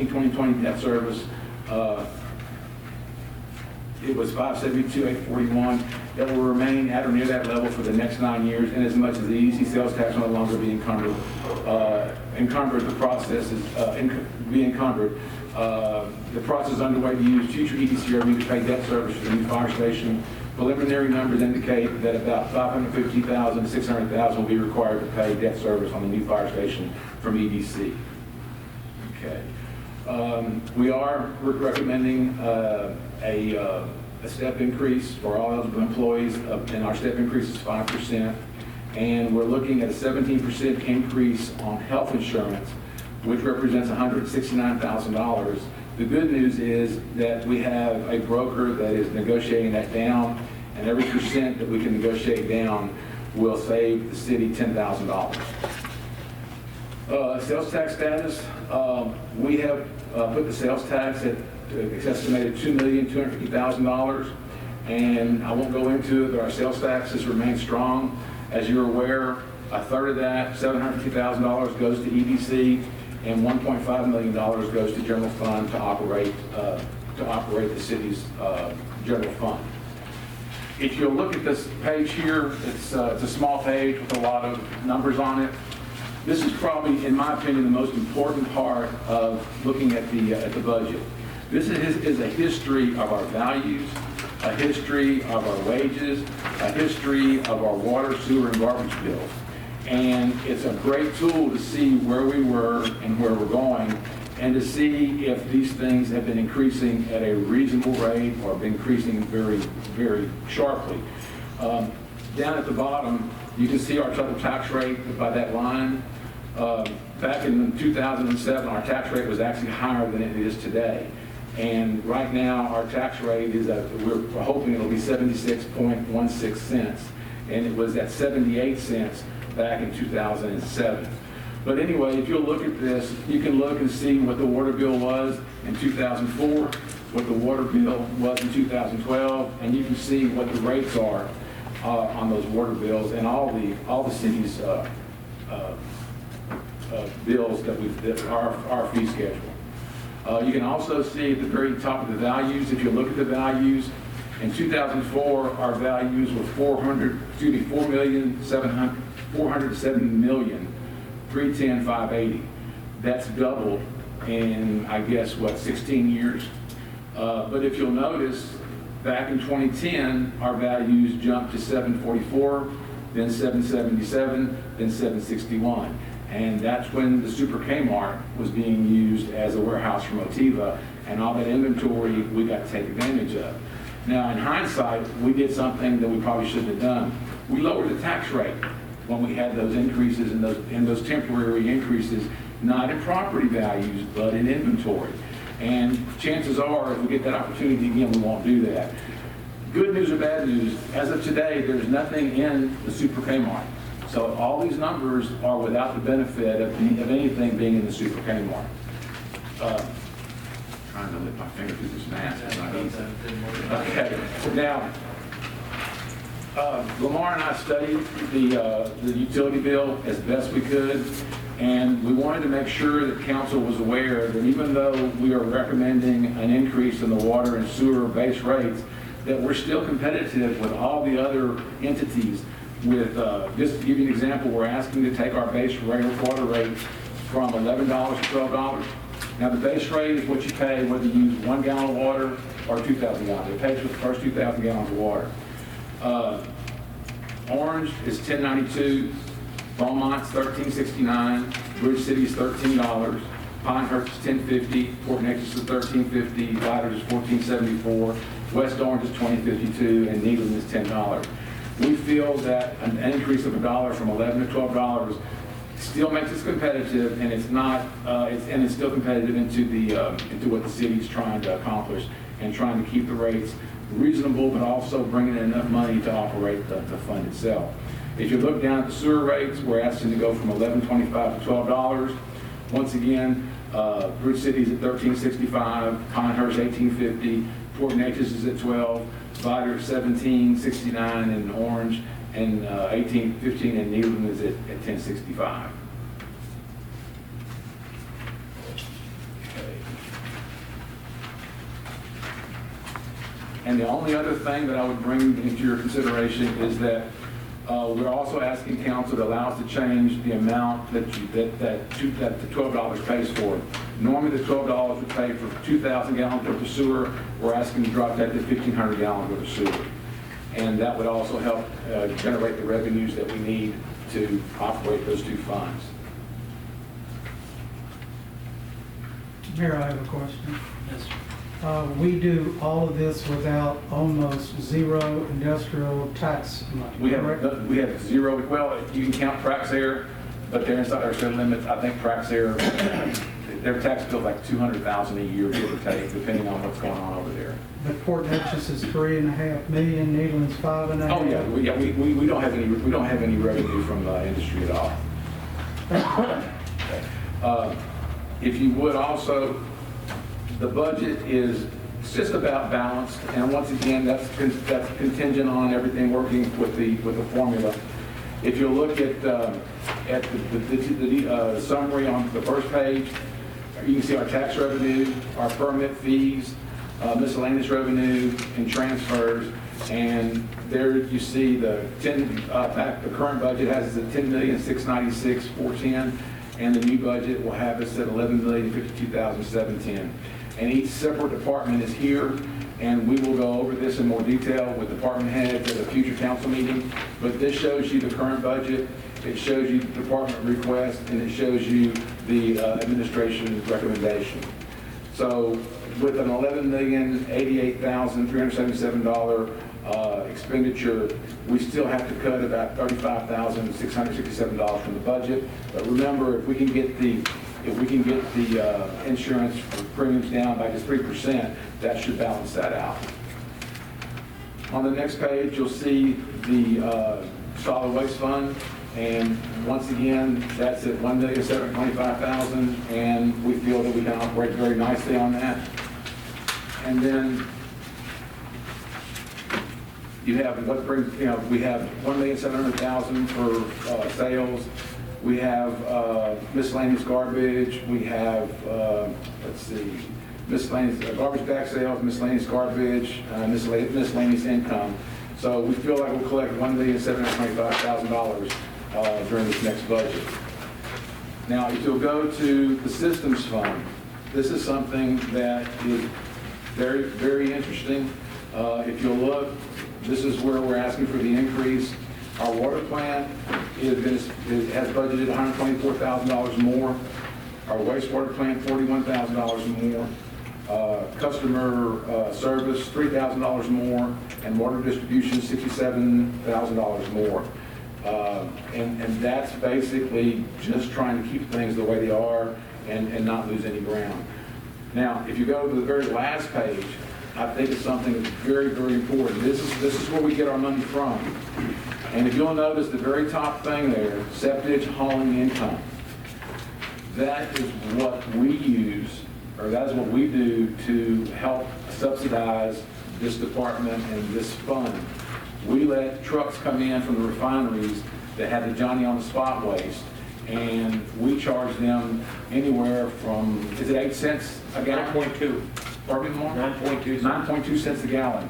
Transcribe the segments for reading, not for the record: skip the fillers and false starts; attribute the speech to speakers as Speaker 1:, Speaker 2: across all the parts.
Speaker 1: 2020 debt service, it was 572,841. That will remain at or near that level for the next 9 years, and as much as the EDC sales tax no longer be encumbered, the process is be encumbered. The process is underway to use future EDC revenue to pay debt service for the new fire station. Preliminary numbers indicate that about $550,000 to $600,000 will be required to pay debt service on the new fire station from EDC. Okay. We are recommending a step increase for all eligible employees, and our step increase is 5%. And we're looking at a 17% increase on health insurance, which represents $169,000. The good news is that we have a broker that is negotiating that down, and every percent that we can negotiate down will save the city $10,000. Sales tax status, we have put the sales tax at it's estimated $2,250,000, and I won't go into it, but our sales taxes remain strong. As you're aware, a third of that, $750,000, goes to EDC, and $1.5 million goes to general fund to operate the city's general fund. If you'll look at this page here, it's a small page with a lot of numbers on it. This is probably, in my opinion, the most important part of looking at the budget. This is a history of our values, a history of our wages, a history of our water, sewer, and garbage bills. And it's a great tool to see where we were and where we're going, and to see if these things have been increasing at a reasonable rate or been increasing very, very sharply. Down at the bottom, you can see our total tax rate by that line. Back in 2007, our tax rate was actually higher than it is today. And right now, our tax rate is we're hoping it'll be 76.16 cents. And it was at 78 cents back in 2007. But anyway, if you'll look at this, you can look and see what the water bill was in 2004, what the water bill was in 2012, and you can see what the rates are on those water bills and all the city's bills that our fee schedule. You can also see at the very top of the values, if you look at the values, in 2004, our values were $407,310,580. That's doubled in, I guess, what, 16 years? But if you'll notice, back in 2010, our values jumped to 744, then 777, then 761. And that's when the Super Kmart was being used as a warehouse for Motiva, and all that inventory we got to take advantage of. Now, in hindsight, we did something that we probably shouldn't have done. We lowered the tax rate when we had those increases and those temporary increases, not in property values, but in inventory. And chances are, if we get that opportunity again, we won't do that. Good news or bad news, as of today, there's nothing in the Super Kmart. So all these numbers are without the benefit of anything being in the Super Kmart. Trying to lift my finger through this mask. It's not easy. Okay. Now, Lamar and I studied the utility bill as best we could, and we wanted to make sure that council was aware that even though we are recommending an increase in the water and sewer base rates, that we're still competitive with all the other entities. With just to give you an example, we're asking to take our base water rate from $11 to $12. Now the base rate is what you pay whether you use 1 gallon of water or 2,000 gallons. It pays for the first 2,000 gallons of water. Orange is $10.92, Beaumont's $13.69, Bridge City is $13, Pinehurst is $10.50, Port Neches is $13.50, Viders is $14.74, West Orange is $20.52, and Neyland is $10. We feel that an increase of $1 from $11 to $12 still makes us competitive, and it's not, it's still competitive into what the city's trying to accomplish and trying to keep the rates reasonable, but also bringing in enough money to operate the fund itself. If you look down at the sewer rates, we're asking to go from $11.25 to $12. Once again, Bridge City is at $13.65, Pinehurst $18.50, Port Neches is at $12. Viders $17.69 in Orange, and $18.15 in Neyland is at $10.65. Okay. And the only other thing that I would bring into your consideration is that we're also asking council to allow us to change the amount that the $12 pays for. Normally, the $12 would pay for 2,000 gallons worth of sewer. We're asking to drop that to 1,500 gallons worth of sewer. And that would also help generate the revenues that we need to operate those two funds.
Speaker 2: Mayor, I have a question.
Speaker 3: Yes, sir.
Speaker 2: We do all of this without almost zero industrial tax money, correct?
Speaker 1: We have zero, well, you can count Praxair, but they're inside our city limits. I think Praxair, their tax bill is like $200,000 a year, give or take, depending on what's going on over there.
Speaker 2: But Port Neches is 3.5 million, Nederland's 5.5.
Speaker 1: Oh, yeah, we don't have any revenue from industry at all. If you would also, the budget is just about balanced, and once again, that's contingent on everything working with the formula. If you look at the summary on the first page, you can see our tax revenue, our permit fees, miscellaneous revenue, and transfers. And there you see the current budget has us at $10,696,410, and the new budget will have us at $11,052,710. And each separate department is here, and we will go over this in more detail with department heads at a future council meeting. But this shows you the current budget, it shows you the department request, and it shows you the administration's recommendation. So with an $11,088,377 expenditure, we still have to cut about $35,667 from the budget. But remember, if we can get the insurance premiums down by just 3%, that should balance that out. On the next page, you'll see the solid waste fund, and once again, that's at $1,725,000, and we feel that we can operate very nicely on that. And then you have what brings, we have $1,700,000 for sales. We have miscellaneous garbage. We have, miscellaneous garbage bag sales, miscellaneous garbage, miscellaneous income. So we feel like we'll collect $1,725,000 during this next budget. Now, if you'll go to the systems fund, this is something that is very, very interesting. If you'll look, this is where we're asking for the increase. Our water plant has budgeted $124,000 more. Our wastewater plant, $41,000 more. Customer service, $3,000 more. And water distribution, $67,000 more. And that's basically just trying to keep things the way they are and not lose any ground. Now, if you go to the very last page, I think it's something that's very, very important. This is where we get our money from. And if you'll notice the very top thing there, septage hauling income. That is what we use, or that is what we do to help subsidize this department and this fund. We let trucks come in from the refineries that have the Johnny-on-the-spot waste, and we charge them anywhere from, is it 8 cents a gallon?
Speaker 3: 9.2.
Speaker 1: Pardon me, more?
Speaker 3: 9.2.
Speaker 1: 9.2 cents a gallon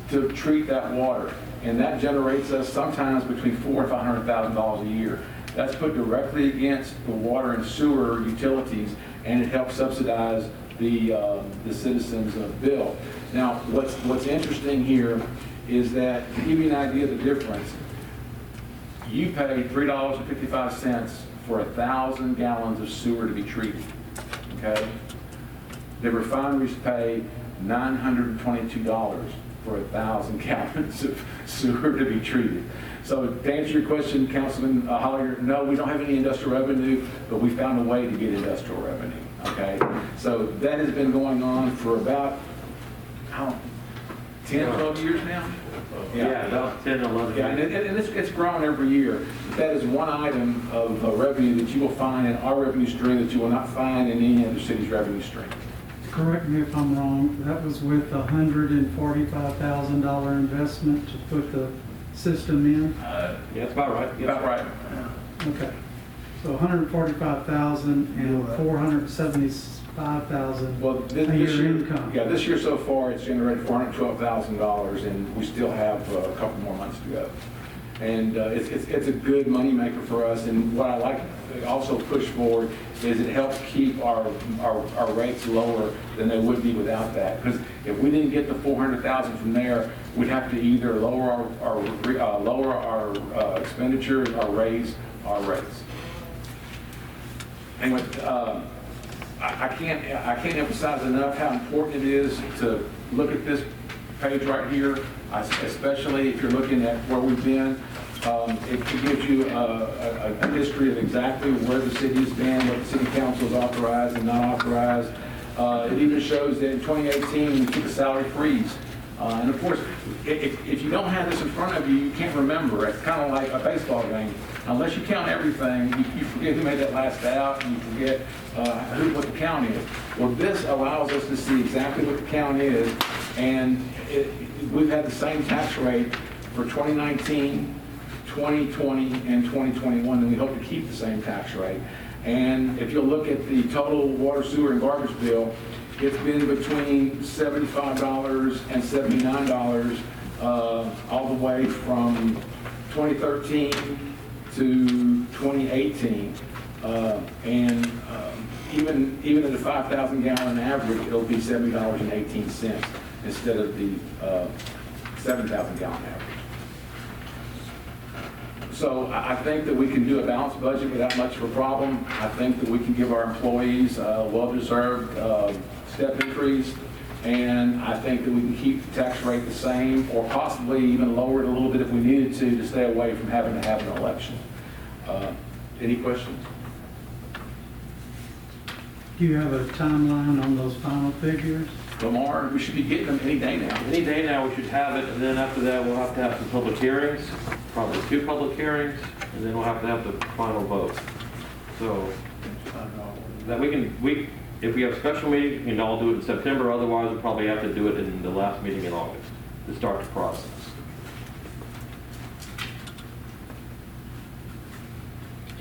Speaker 1: to treat that water. And that generates us sometimes between $400,000 and $500,000 a year. That's put directly against the water and sewer utilities, and it helps subsidize the citizens' bill. Now, what's interesting here is that, to give you an idea of the difference, you pay $3.55 for 1,000 gallons of sewer to be treated, okay? The refineries pay $922 for 1,000 gallons of sewer to be treated. So to answer your question, Councilman Hollier, no, we don't have any industrial revenue, but we found a way to get industrial revenue, okay? So that has been going on for about, 10, 12 years now?
Speaker 3: Yeah, about 10, 11.
Speaker 1: Yeah, and it's grown every year. That is one item of revenue that you will find in our revenue stream that you will not find in any other city's revenue stream.
Speaker 2: Correct me if I'm wrong, that was with a $145,000 investment to put the system in?
Speaker 3: Yeah, that's about right. Yes,
Speaker 1: About right.
Speaker 2: Okay. So $145,000 and $5,000
Speaker 1: Well,
Speaker 2: a year income.
Speaker 1: Yeah, this year so far, it's generated $412,000, and we still have a couple more months to go. And it's a good moneymaker for us, and what I like to also push forward is it helps keep our rates lower than they would be without that. Because if we didn't get the $400,000 from there, we'd have to either lower our expenditures or raise our rates. Anyway, I can't emphasize enough how important it is to look at this page right here, especially if you're looking at where we've been. It gives you a history of exactly where the city's been, what the city council has authorized and not authorized. It even shows that in 2018, we took a salary freeze. And of course, if you don't have this in front of you, you can't remember. It's kind of like a baseball game. Unless you count everything, you forget who made that last out, and you forget what the count is. Well, this allows us to see exactly what the count is, and we've had the same tax rate for 2019, 2020, and 2021, and we hope to keep the same tax rate. And if you'll look at the total water, sewer, and garbage bill, it's been between $75 and $79 all the way from 2013 to 2018. Even at a 5,000 gallon average, it'll be $70.18 instead of the 7,000 gallon average. So I think that we can do a balanced budget without much of a problem. I think that we can give our employees a well-deserved step increase, and I think that we can keep the tax rate the same or possibly even lower it a little bit if we needed to stay away from having to have an election. Any questions?
Speaker 2: Do you have a timeline on those final figures?
Speaker 1: Lamar, we should be getting them any day now.
Speaker 3: Any day now, we should have it, and then after that, we'll have to have some public hearings, probably 2 public hearings, and then we'll have to have the final vote. So, that if we have a special meeting, we can all do it in September, otherwise we'll probably have to do it in the last meeting in August to start the process.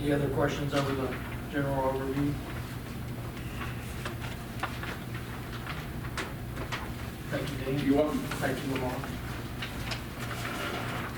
Speaker 4: Any other questions over the general overview? Thank you, Dean.
Speaker 1: You're welcome.
Speaker 4: Thank you, Lamar.